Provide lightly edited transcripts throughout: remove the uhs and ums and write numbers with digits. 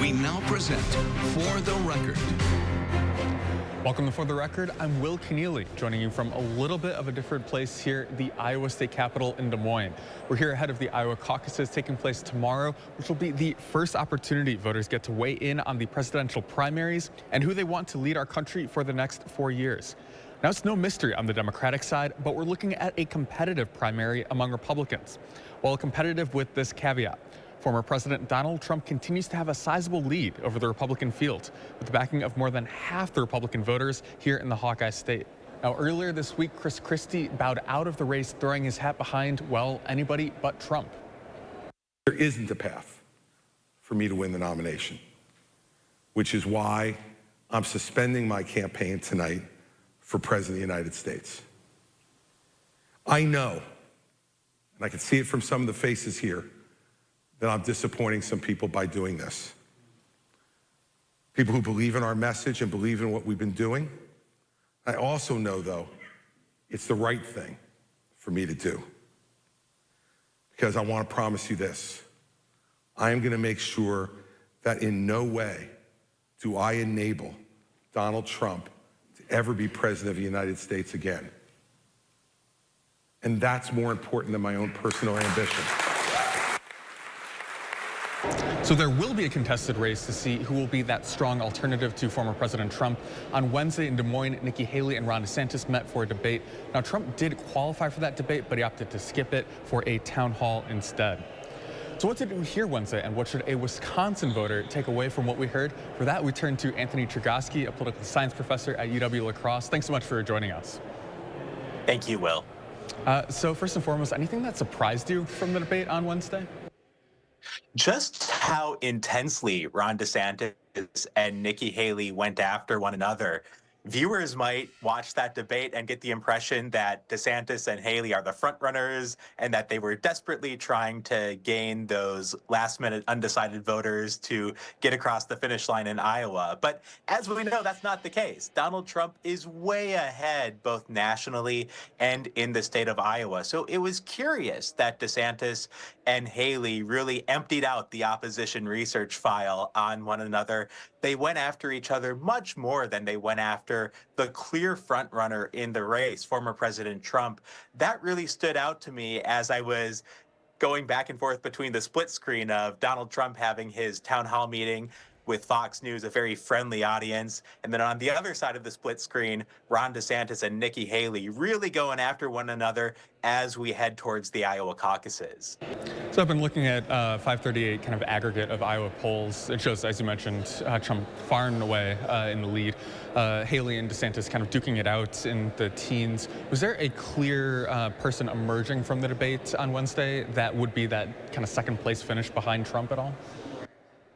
We now present For the Record. Welcome to For the Record. I'm Will Kenneally, joining you from a little bit of a different place here, the Iowa State Capitol in Des Moines. We're here ahead of the Iowa Caucuses taking place tomorrow, which will be the first opportunity voters get to weigh in on the presidential primaries and who they want to lead our country for the next 4 years. Now, it's no mystery on the Democratic side, but we're looking at a competitive primary among Republicans. Well, competitive with this caveat. Former President Donald Trump continues to have a sizable lead over the Republican field, with the backing of more than half the Republican voters here in the Hawkeye State. Now, earlier this week, Chris Christie bowed out of the race, throwing his hat behind, well, anybody but Trump. There isn't a path for me to win the nomination, which is why I'm suspending my campaign tonight for President of the United States. I know, and I can see it from some of the faces here, that I'm disappointing some people by doing this. People who believe in our message and believe in what we've been doing. I also know, though, it's the right thing for me to do. Because I want to promise you this. I am going to make sure that in no way do I enable Donald Trump to ever be president of the United States again. And that's more important than my own personal ambition. So there will be a contested race to see who will be that strong alternative to former President Trump. On Wednesday in Des Moines, Nikki Haley and Ron DeSantis met for a debate. Now, Trump did qualify for that debate, but he opted to skip it for a town hall instead. So what did we hear Wednesday, and what should a Wisconsin voter take away from what we heard? For that, we turn to Anthony Chergosky, a political science professor at UW-La Crosse. Thanks so much for joining us. Thank you, Will. So first and foremost, anything that surprised you from the debate on Wednesday? Just how intensely Ron DeSantis and Nikki Haley went after one another. Viewers might watch that debate and get the impression that DeSantis and Haley are the frontrunners and that they were desperately trying to gain those last-minute undecided voters to get across the finish line in Iowa. But as we know, that's not the case. Donald Trump is way ahead both nationally and in the state of Iowa. So it was curious that DeSantis and Haley really emptied out the opposition research file on one another. They went after each other much more than they went after the clear frontrunner in the race, former President Trump. That really stood out to me as I was going back and forth between the split screen of Donald Trump having his town hall meeting with Fox News, a very friendly audience. And then on the other side of the split screen, Ron DeSantis and Nikki Haley really going after one another as we head towards the Iowa caucuses. So I've been looking at 538 kind of aggregate of Iowa polls. It shows, as you mentioned, Trump far and away in the lead. Haley and DeSantis kind of duking it out in the teens. Was there a clear person emerging from the debate on Wednesday that would be that kind of second place finish behind Trump at all?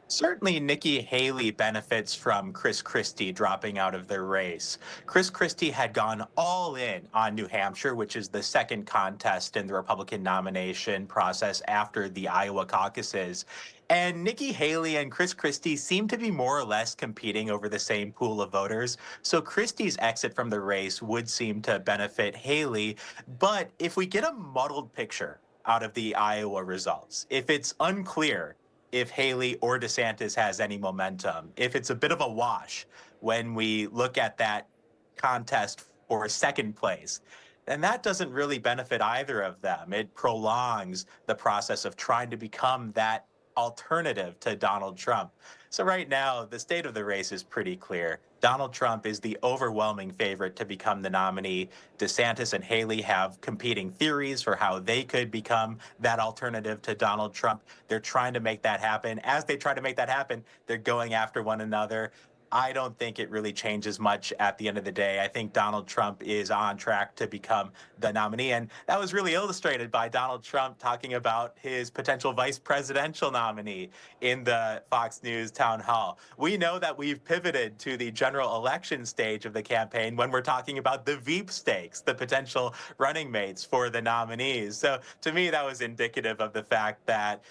Certainly, Nikki Haley benefits from Chris Christie dropping out of the race. Chris Christie had gone all in on New Hampshire, which is the second contest in the Republican nomination process after the Iowa caucuses. And Nikki Haley and Chris Christie seem to be more or less competing over the same pool of voters. So Christie's exit from the race would seem to benefit Haley. But if we get a muddled picture out of the Iowa results, if it's unclear if Haley or DeSantis has any momentum, if it's a bit of a wash when we look at that contest for second place, then that doesn't really benefit either of them. It prolongs the process of trying to become that alternative to Donald Trump. So right now, the state of the race is pretty clear. Donald Trump is the overwhelming favorite to become the nominee. DeSantis and Haley have competing theories for how they could become that alternative to Donald Trump. They're trying to make that happen. As they try to make that happen, they're going after one another. I don't think it really changes much at the end of the day. I think Donald Trump is on track to become the nominee. And that was really illustrated by Donald Trump talking about his potential vice presidential nominee in the Fox News town hall. We know that we've pivoted to the general election stage of the campaign when we're talking about the Veep stakes, the potential running mates for the nominees. So to me, that was indicative of the fact that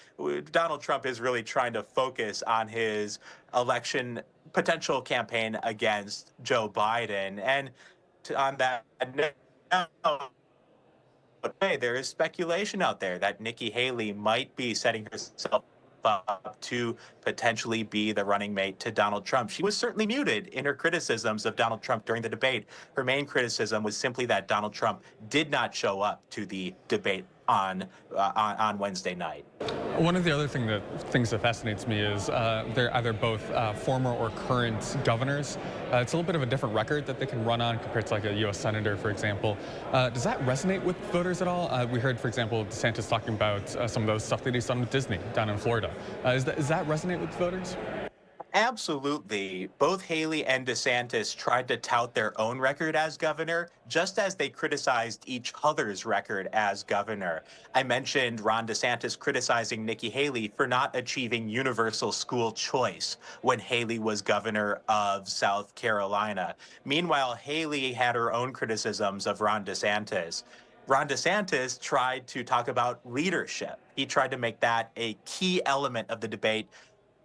Donald Trump is really trying to focus on his election potential campaign against Joe Biden. And on that note, hey, there is speculation out there that Nikki Haley might be setting herself up to potentially be the running mate to Donald Trump. She was certainly muted in her criticisms of Donald Trump during the debate. Her main criticism was simply that Donald Trump did not show up to the debate on Wednesday night. One of the other things that fascinates me is they're either both former or current governors. It's a little bit of a different record that they can run on compared to like a U.S. senator, for example. Does that resonate with voters at all? We heard, for example, DeSantis talking about some of those stuff that he's done with Disney down in Florida. Does that resonate with voters? Absolutely. Both Haley and DeSantis tried to tout their own record as governor, just as they criticized each other's record as governor. I mentioned Ron DeSantis criticizing Nikki Haley for not achieving universal school choice when Haley was governor of South Carolina. Meanwhile, Haley had her own criticisms of Ron DeSantis. Ron DeSantis tried to talk about leadership. He tried to make that a key element of the debate,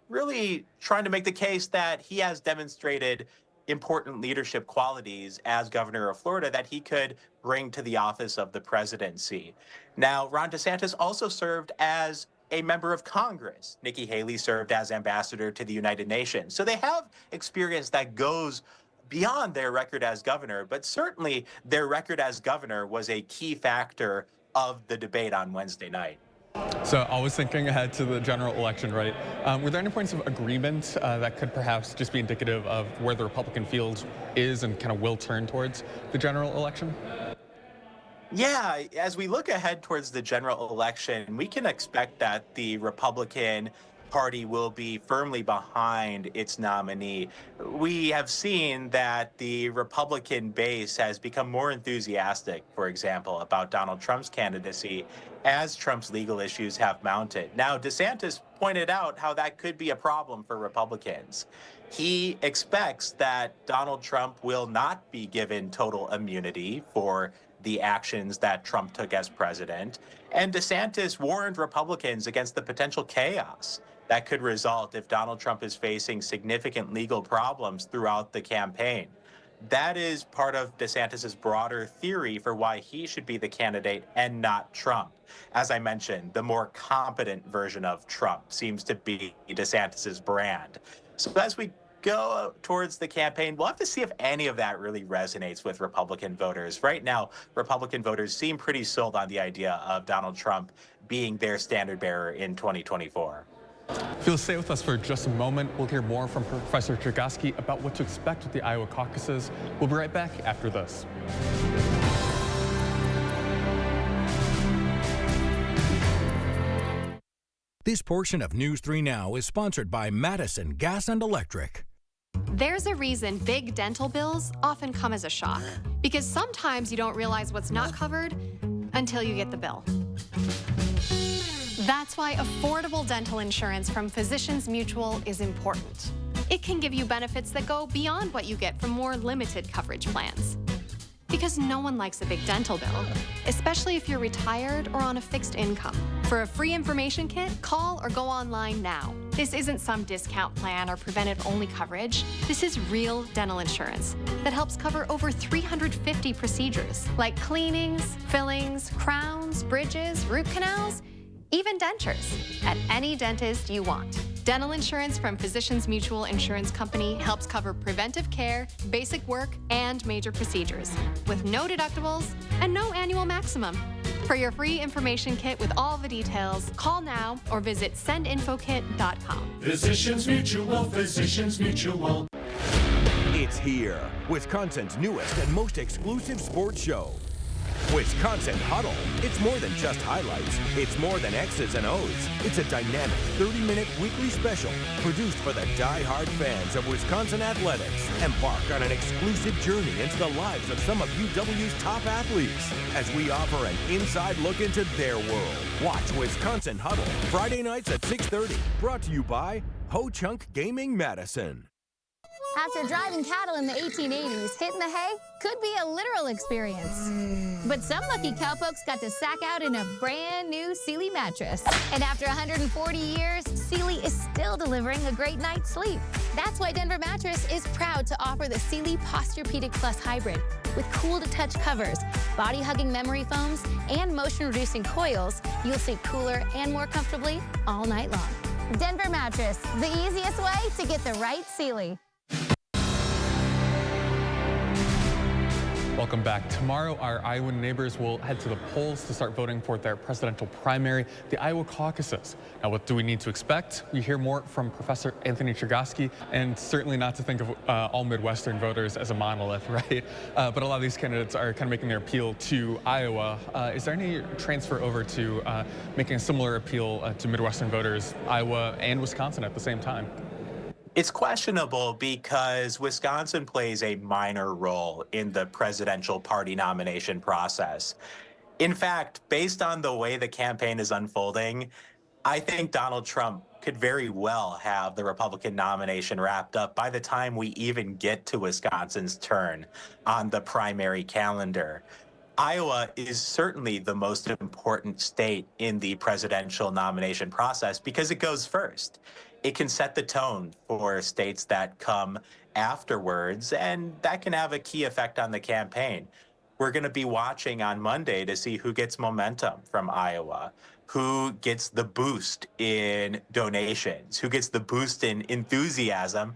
really trying to make the case that he has demonstrated important leadership qualities as governor of Florida that he could bring to the office of the presidency. Now, Ron DeSantis also served as a member of Congress. Nikki Haley served as ambassador to the United Nations. So they have experience that goes beyond their record as governor, but certainly their record as governor was a key factor of the debate on Wednesday night. So I was thinking ahead to the general election, right? Were there any points of agreement that could perhaps just be indicative of where the Republican field is and kind of will turn towards the general election? Yeah, as we look ahead towards the general election, we can expect that the Republican Party will be firmly behind its nominee. We have seen that the Republican base has become more enthusiastic, for example, about Donald Trump's candidacy as Trump's legal issues have mounted. Now, DeSantis pointed out how that could be a problem for Republicans. He expects that Donald Trump will not be given total immunity for the actions that Trump took as president. And DeSantis warned Republicans against the potential chaos that could result if Donald Trump is facing significant legal problems throughout the campaign. That is part of DeSantis's broader theory for why he should be the candidate and not Trump. As I mentioned, the more competent version of Trump seems to be DeSantis's brand. So as we go towards the campaign, we'll have to see if any of that really resonates with Republican voters. Right now, Republican voters seem pretty sold on the idea of Donald Trump being their standard bearer in 2024. If you'll stay with us for just a moment, we'll hear more from Professor Chergosky about what to expect with the Iowa caucuses. We'll be right back after this. This portion of News 3 Now is sponsored by Madison Gas and Electric. There's a reason big dental bills often come as a shock, because sometimes you don't realize what's not covered until you get the bill. That's why affordable dental insurance from Physicians Mutual is important. It can give you benefits that go beyond what you get from more limited coverage plans. Because no one likes a big dental bill, especially if you're retired or on a fixed income. For a free information kit, call or go online now. This isn't some discount plan or preventive-only coverage. This is real dental insurance that helps cover over 350 procedures, like cleanings, fillings, crowns, bridges, root canals, even dentures, at any dentist you want. Dental insurance from Physicians Mutual Insurance Company helps cover preventive care, basic work, and major procedures, with no deductibles and no annual maximum. For your free information kit with all the details, call now or visit sendinfokit.com. Physicians Mutual, Physicians Mutual. It's here, Wisconsin's newest and most exclusive sports show. Wisconsin Huddle. It's more than just highlights. It's more than X's and O's. It's a dynamic 30-minute weekly special produced for the die-hard fans of Wisconsin athletics. Embark on an exclusive journey into the lives of some of UW's top athletes as we offer an inside look into their world. Watch Wisconsin Huddle Friday nights at 6:30. Brought to you by Ho Chunk Gaming Madison. After driving cattle in the 1880s, hitting the hay could be a literal experience. But some lucky cowpokes got to sack out in a brand new Sealy mattress. And after 140 years, Sealy is still delivering a great night's sleep. That's why Denver Mattress is proud to offer the Sealy Posturepedic Plus Hybrid. With cool-to-touch covers, body-hugging memory foams, and motion-reducing coils, you'll sleep cooler and more comfortably all night long. Denver Mattress, the easiest way to get the right Sealy. Welcome back. Tomorrow, our Iowan neighbors will head to the polls to start voting for their presidential primary, the Iowa Caucuses. Now, what do we need to expect? We hear more from Professor Anthony Chergosky, and certainly not to think of all Midwestern voters as a monolith, right? But a lot of these candidates are kind of making their appeal to Iowa. Is there any transfer over to making a similar appeal to Midwestern voters, Iowa and Wisconsin at the same time? It's questionable because Wisconsin plays a minor role in the presidential party nomination process. In fact, based on the way the campaign is unfolding, I think Donald Trump could very well have the Republican nomination wrapped up by the time we even get to Wisconsin's turn on the primary calendar. Iowa is certainly the most important state in the presidential nomination process because it goes first. It can set the tone for states that come afterwards, and that can have a key effect on the campaign. We're going to be watching on Monday to see who gets momentum from Iowa, who gets the boost in donations, who gets the boost in enthusiasm,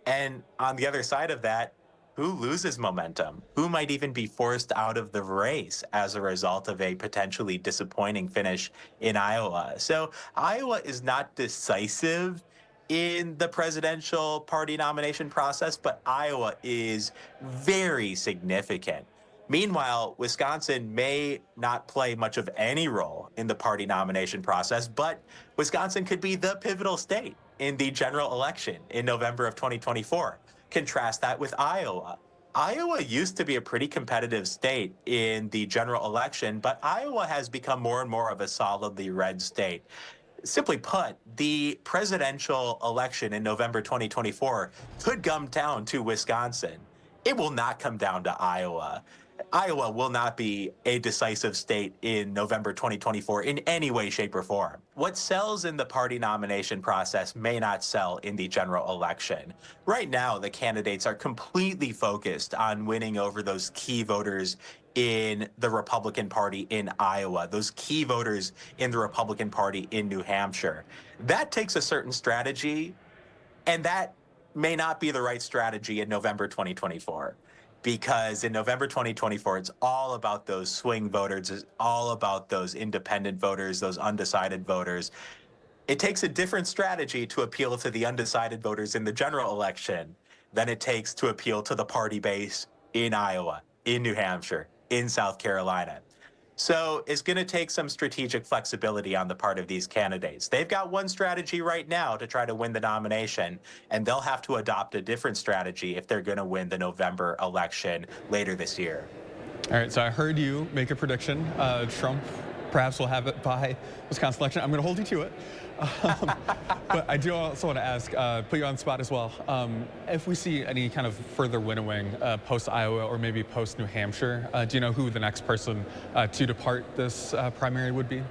and on the other side of that, who loses momentum? Who might even be forced out of the race as a result of a potentially disappointing finish in Iowa? So Iowa is not decisive in the presidential party nomination process, but Iowa is very significant. Meanwhile, Wisconsin may not play much of any role in the party nomination process, but Wisconsin could be the pivotal state in the general election in November of 2024. Contrast that with Iowa. Iowa used to be a pretty competitive state in the general election, but Iowa has become more and more of a solidly red state. Simply put, the presidential election in November 2024 could come down to Wisconsin. It will not come down to Iowa. Iowa will not be a decisive state in November 2024 in any way, shape, or form. What sells in the party nomination process may not sell in the general election. Right now, the candidates are completely focused on winning over those key voters in the Republican Party in Iowa, those key voters in the Republican Party in New Hampshire. That takes a certain strategy, and that may not be the right strategy in November 2024. Because in November 2024, it's all about those swing voters, it's all about those independent voters, those undecided voters. It takes a different strategy to appeal to the undecided voters in the general election than it takes to appeal to the party base in Iowa, in New Hampshire, in South Carolina. So it's going to take some strategic flexibility on the part of these candidates. They've got one strategy right now to try to win the nomination, and they'll have to adopt a different strategy if they're going to win the November election later this year. All right, so I heard you make a prediction. Trump perhaps will have it by Wisconsin election. I'm going to hold you to it. But I do also want to ask, put you on the spot as well. If we see any kind of further winnowing post-Iowa or maybe post-New Hampshire, do you know who the next person to depart this primary would be?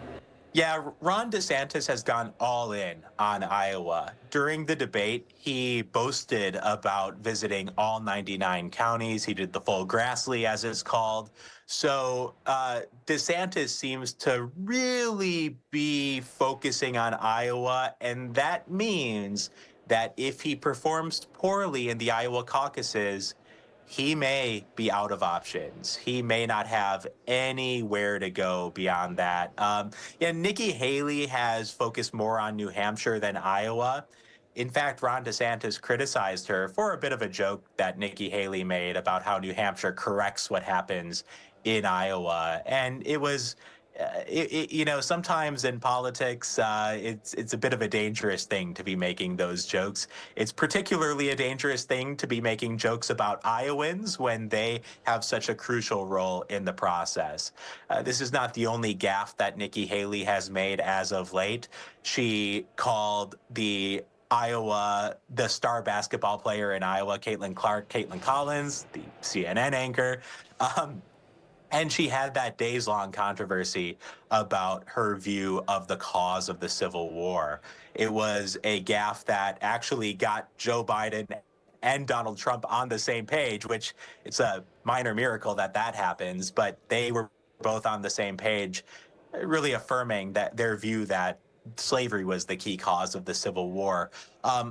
Yeah, Ron DeSantis has gone all in on Iowa. During the debate, he boasted about visiting all 99 counties. He did the full Grassley, as it's called. So DeSantis seems to really be focusing on Iowa, and that means that if he performs poorly in the Iowa caucuses, he may be out of options. He may not have anywhere to go beyond that. Nikki Haley has focused more on New Hampshire than Iowa. In fact, Ron DeSantis criticized her for a bit of a joke that Nikki Haley made about how New Hampshire corrects what happens in Iowa. And it was sometimes in politics, it's a bit of a dangerous thing to be making those jokes. It's particularly a dangerous thing to be making jokes about Iowans when they have such a crucial role in the process. This is not the only gaffe that Nikki Haley has made as of late. She called the star basketball player in Iowa, Caitlin Collins, the CNN anchor. And she had that days-long controversy about her view of the cause of the Civil War. It was a gaffe that actually got Joe Biden and Donald Trump on the same page, which it's a minor miracle that happens, but they were both on the same page, really affirming that their view that slavery was the key cause of the Civil War.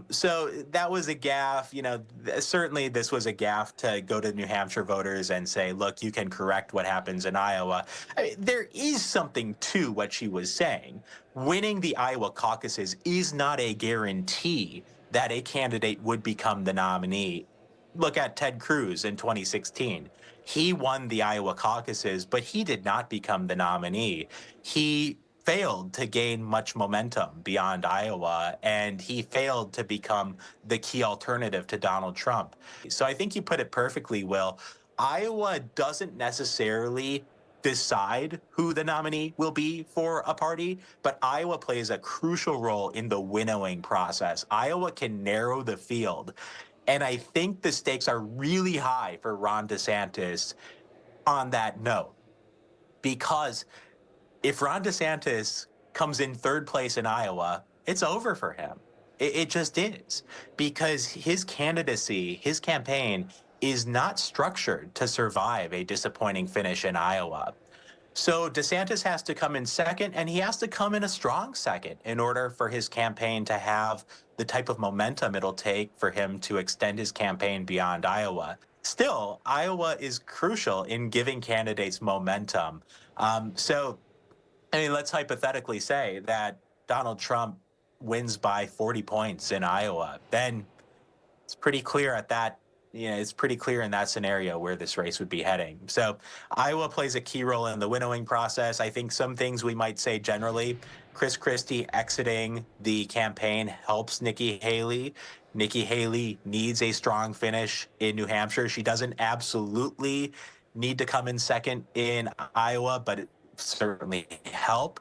So that was a gaffe. Certainly this was a gaffe to go to New Hampshire voters and say, look, you can correct what happens in Iowa. There is something to what she was saying. Winning the Iowa caucuses is not a guarantee that a candidate would become the nominee. Look at Ted Cruz in 2016. He won the Iowa caucuses, but he did not become the nominee. He failed to gain much momentum beyond Iowa, and he failed to become the key alternative to Donald Trump. So I think you put it perfectly, Will. Iowa doesn't necessarily decide who the nominee will be for a party, but Iowa plays a crucial role in the winnowing process. Iowa can narrow the field. And I think the stakes are really high for Ron DeSantis on that note, because if Ron DeSantis comes in third place in Iowa, it's over for him. It just is, because his candidacy, his campaign is not structured to survive a disappointing finish in Iowa. So DeSantis has to come in second, and he has to come in a strong second in order for his campaign to have the type of momentum it'll take for him to extend his campaign beyond Iowa. Still, Iowa is crucial in giving candidates momentum. Let's hypothetically say that Donald Trump wins by 40 points in Iowa. Then it's pretty clear at that. It's pretty clear in that scenario where this race would be heading. So Iowa plays a key role in the winnowing process. I think some things we might say generally, Chris Christie exiting the campaign helps Nikki Haley. Nikki Haley needs a strong finish in New Hampshire. She doesn't absolutely need to come in second in Iowa, but it certainly help.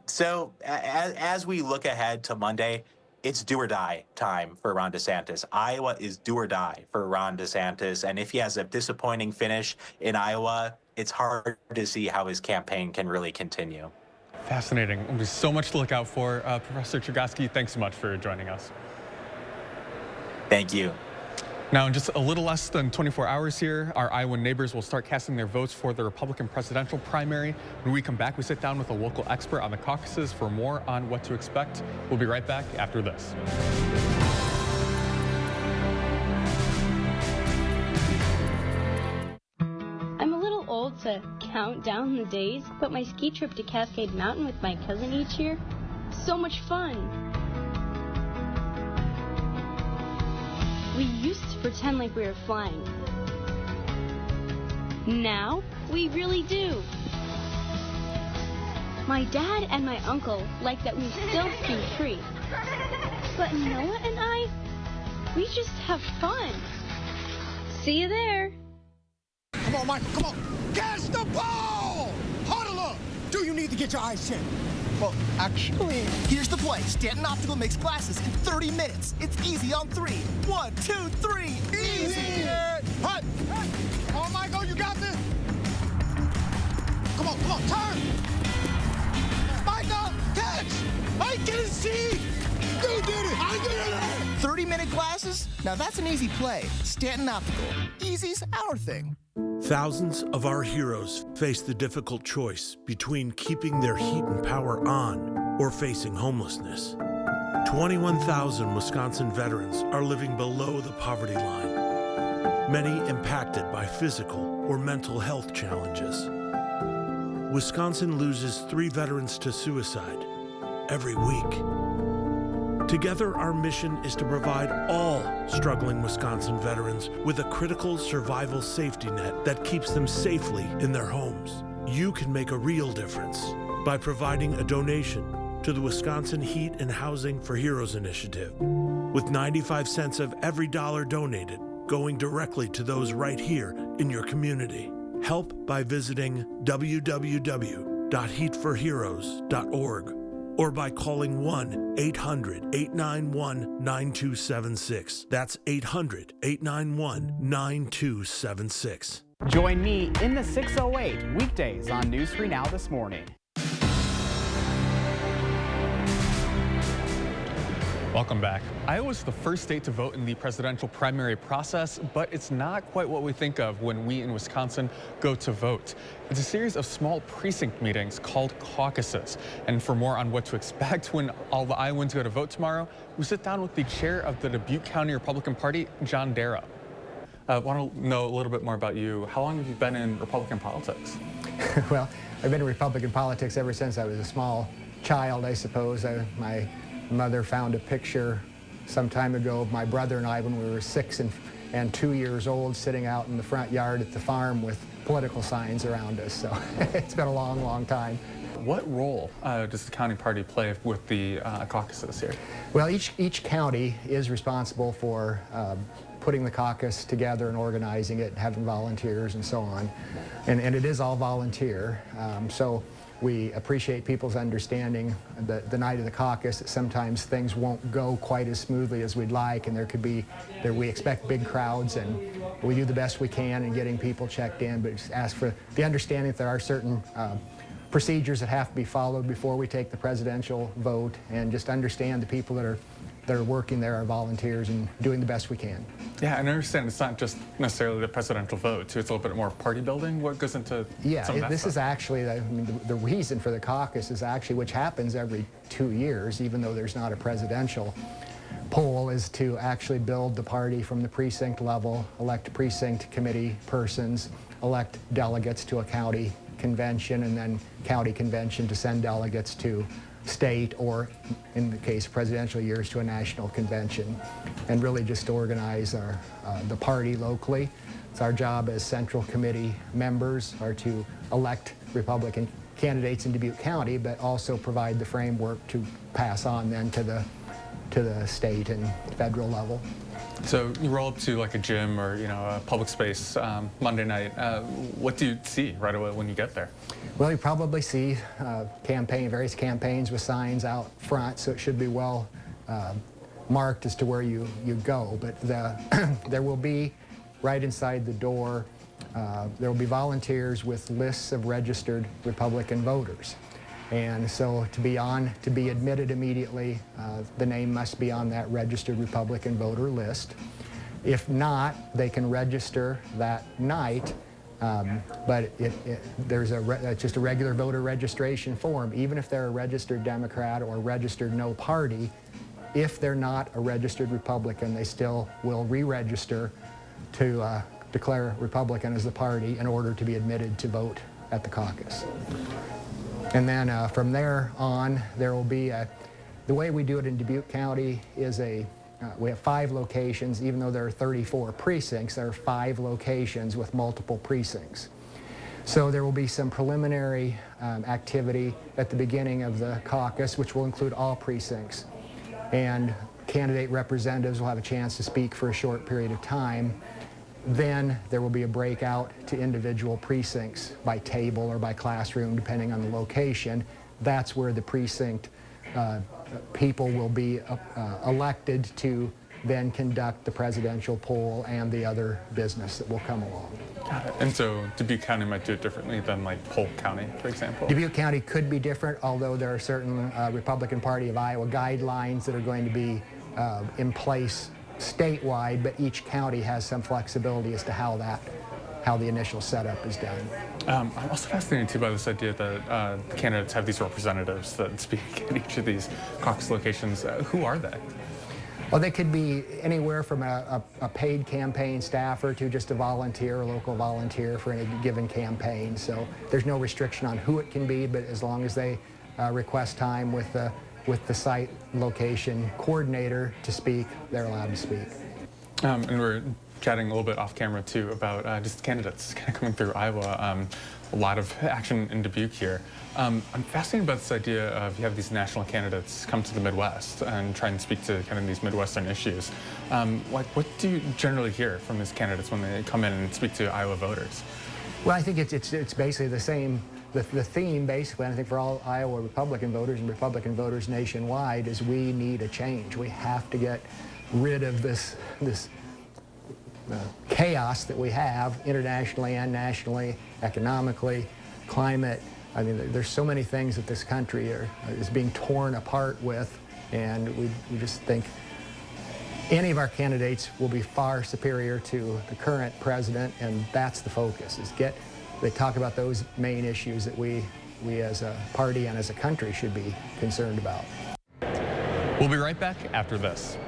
So as we look ahead to Monday, it's do or die time for Ron DeSantis. Iowa is do or die for Ron DeSantis. And if he has a disappointing finish in Iowa, it's hard to see how his campaign can really continue. Fascinating. There's so much to look out for. Professor Chergosky, thanks so much for joining us. Thank you. Now, in just a little less than 24 hours here, our Iowa neighbors will start casting their votes for the Republican presidential primary. When we come back, we sit down with a local expert on the caucuses for more on what to expect. We'll be right back after this. I'm a little old to count down the days, but my ski trip to Cascade Mountain with my cousin each year, so much fun. We used to pretend like we were flying. Now, we really do. My dad and my uncle like that we still ski free. But Noah and I, we just have fun. See you there. Come on, Michael, come on. Catch the ball! Huddle up! Do you need to get your eyes checked? Well, actually, here's the play. Stanton Optical makes glasses in 30 minutes. It's easy on 3. 1, 2, 3. Easy! Hut! Come on, Michael, you got this! Come on, turn! Michael, catch! I can see! You did it! I did it! 30-minute glasses? Now that's an easy play. Stanton Optical. Easy's our thing. Thousands of our heroes face the difficult choice between keeping their heat and power on or facing homelessness. 21,000 Wisconsin veterans are living below the poverty line, many impacted by physical or mental health challenges. Wisconsin loses 3 veterans to suicide every week. Together, our mission is to provide all struggling Wisconsin veterans with a critical survival safety net that keeps them safely in their homes. You can make a real difference by providing a donation to the Wisconsin Heat and Housing for Heroes initiative, with 95 cents of every dollar donated going directly to those right here in your community. Help by visiting www.heatforheroes.org. or by calling 1-800-891-9276. That's 800-891-9276. Join me in the 608 weekdays on News 3 Now this morning. Welcome back. Iowa's the first state to vote in the presidential primary process, but it's not quite what we think of when we in Wisconsin go to vote. It's a series of small precinct meetings called caucuses. And for more on what to expect when all the Iowans go to vote tomorrow, we sit down with the chair of the Dubuque County Republican Party, John Dara. Want to know a little bit more about you. How long have you been in Republican politics? Well, I've been in Republican politics ever since I was a small child, I suppose. My mother found a picture some time ago of my brother and I when we were 6 and 2 years old, sitting out in the front yard at the farm with political signs around us. So it's been a long, long time. What role does the county party play with the caucuses here? Well, each county is responsible for putting the caucus together and organizing it, having volunteers and so on. And it is all volunteer. So we appreciate people's understanding the night of the caucus that sometimes things won't go quite as smoothly as we'd like, and we expect big crowds, and we do the best we can in getting people checked in, but just ask for the understanding that there are certain procedures that have to be followed before we take the presidential vote, and just understand the people that are working there are volunteers and doing the best we can. Yeah, and I understand it's not just necessarily the presidential vote, too. It's a little bit more party building. What goes into some of that this stuff? is actually, the reason for the caucus is actually, which happens every 2 years, even though there's not a presidential poll, is to actually build the party from the precinct level, elect precinct committee persons, elect delegates to a county convention, and then county convention to send delegates to state, or in the case of presidential years, to a national convention, and really just organize the party locally. It's our job as central committee members are to elect Republican candidates in Dubuque County, but also provide the framework to pass on then to the state and federal level. So you roll up to like a gym or a public space Monday night. What do you see right away when you get there? Well, you probably see various campaigns with signs out front, so it should be well marked as to where you go. But there will be, right inside the door, there will be volunteers with lists of registered Republican voters. And so to be admitted immediately, the name must be on that registered Republican voter list. If not, they can register that night, but there's just a regular voter registration form. Even if they're a registered Democrat or registered no party, if they're not a registered Republican, they still will re-register to declare Republican as the party in order to be admitted to vote at the caucus. And then from there on, there will be the way we do it in Dubuque County is we have 5 locations. Even though there are 34 precincts, there are 5 locations with multiple precincts. So there will be some preliminary activity at the beginning of the caucus, which will include all precincts. And candidate representatives will have a chance to speak for a short period of time. Then there will be a breakout to individual precincts by table or by classroom, depending on the location. That's where the precinct people will be elected to then conduct the presidential poll and the other business that will come along. Got it. And so Dubuque County might do it differently than like Polk County, for example? Dubuque County could be different, although there are certain Republican Party of Iowa guidelines that are going to be in place statewide, but each county has some flexibility as to how the initial setup is done. I'm also fascinated too by this idea that the candidates have these representatives that speak at each of these caucus locations. Who are they? Well, they could be anywhere from a paid campaign staffer to just a volunteer, a local volunteer for any given campaign. So there's no restriction on who it can be, but as long as they request time with the site location coordinator to speak, they're allowed to speak. And we're chatting a little bit off camera too about just candidates kind of coming through Iowa. A lot of action in Dubuque here. I'm fascinated about this idea of you have these national candidates come to the Midwest and try and speak to kind of these Midwestern issues. Like, what do you generally hear from these candidates when they come in and speak to Iowa voters? Well, I think it's basically the same. The theme, basically, I think for all Iowa Republican voters and Republican voters nationwide, is we need a change. We have to get rid of this chaos that we have internationally and nationally, economically, climate. I mean, there's so many things that this country is being torn apart with, And we just think any of our candidates will be far superior to the current president, and that's the focus, is they talk about those main issues that we as a party and as a country should be concerned about. We'll be right back after this.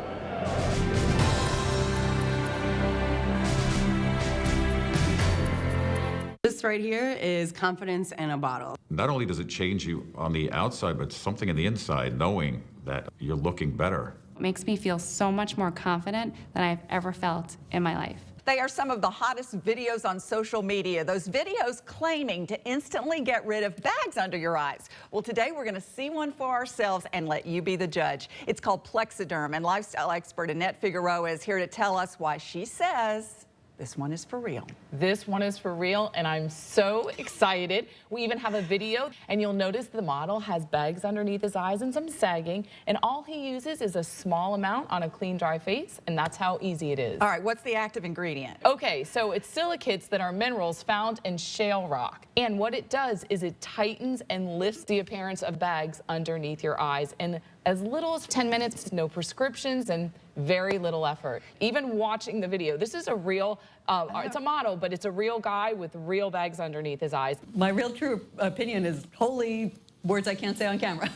This right here is confidence in a bottle. Not only does it change you on the outside, but something in the inside, knowing that you're looking better. It makes me feel so much more confident than I've ever felt in my life. They are some of the hottest videos on social media. Those videos claiming to instantly get rid of bags under your eyes. Well, today we're going to see one for ourselves and let you be the judge. It's called Plexiderm, and lifestyle expert Annette Figueroa is here to tell us why she says this one is for real. This one is for real, and I'm so excited. We even have a video, and you'll notice the model has bags underneath his eyes and some sagging, and all he uses is a small amount on a clean, dry face, and that's how easy it is. All right, what's the active ingredient? Okay, so it's silicates that are minerals found in shale rock, and what it does is it tightens and lifts the appearance of bags underneath your eyes, and as little as 10 minutes, no prescriptions, and very little effort. Even watching the video, this is a real, it's a model, but it's a real guy with real bags underneath his eyes. My real true opinion is holy words I can't say on camera.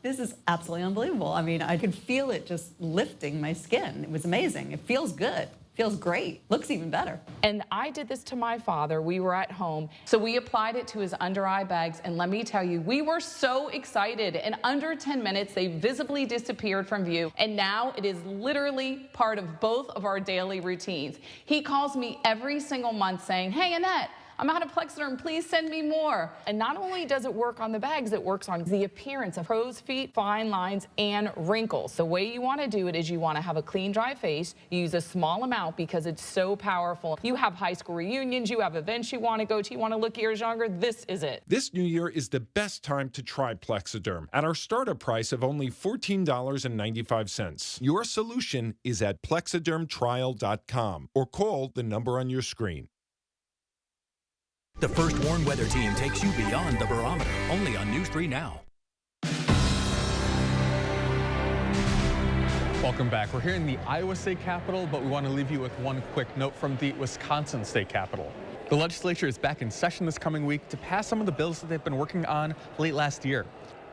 This is absolutely unbelievable. I mean, I could feel it just lifting my skin. It was amazing. It feels good. Feels great. Looks even better. And I did this to my father. We were at home, so we applied it to his under eye bags, and let me tell you, we were so excited. In under 10 minutes, they visibly disappeared from view, and now it is literally part of both of our daily routines. He calls me every single month saying, "Hey, Annette, I'm out of Plexiderm, please send me more." And not only does it work on the bags, it works on the appearance of crow's feet, fine lines, and wrinkles. The way you want to do it is you want to have a clean, dry face. You use a small amount because it's so powerful. You have high school reunions, you have events you want to go to, you want to look years younger, this is it. This new year is the best time to try Plexiderm at our startup price of only $14.95. Your solution is at plexidermtrial.com or call the number on your screen. The First Warn Weather Team takes you beyond the barometer, only on News 3 Now. Welcome back. We're here in the Iowa State Capitol, but we want to leave you with one quick note from the Wisconsin State Capitol. The legislature is back in session this coming week to pass some of the bills that they've been working on late last year.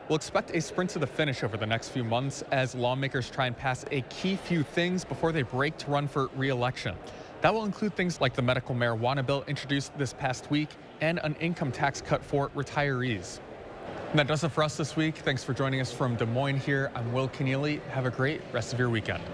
We'll expect a sprint to the finish over the next few months as lawmakers try and pass a key few things before they break to run for re-election. That will include things like the medical marijuana bill introduced this past week and an income tax cut for retirees. And that does it for us this week. Thanks for joining us from Des Moines here. I'm Will Kenneally. Have a great rest of your weekend.